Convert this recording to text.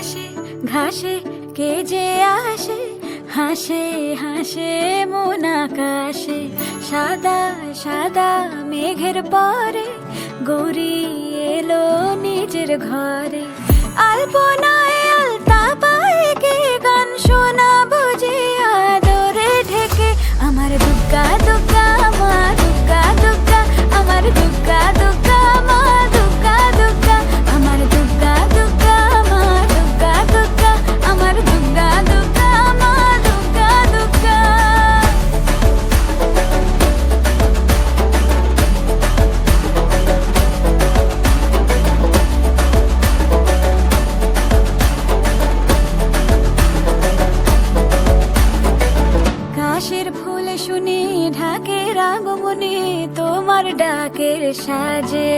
ঘাসে ঘাসে কে যে আসে, হাসে হাসে মন আকাশে। সাদা সাদা মেঘের পরে গৌরী এলো নিজের ঘরে। আলপনায় আলতা পায়ে কে গান শোনাবো যে আদরে ঢেকে। আমার দুগ্গা দুগ্গা মা দুগ্গা দুগ্গা, আমার দুগ্গা দুগ্গা মা দুগ্গা দুগ্গা, আমার দুগ্গা দুগ্গা মা দুগ্গা দুগ্গা, আমার দুগ্গা দুগ্গা মা দুগ্গা দুগ্গা। কাশের ফুল শুনি ঢাকের আগমনে, তোমার ডাকের সাজে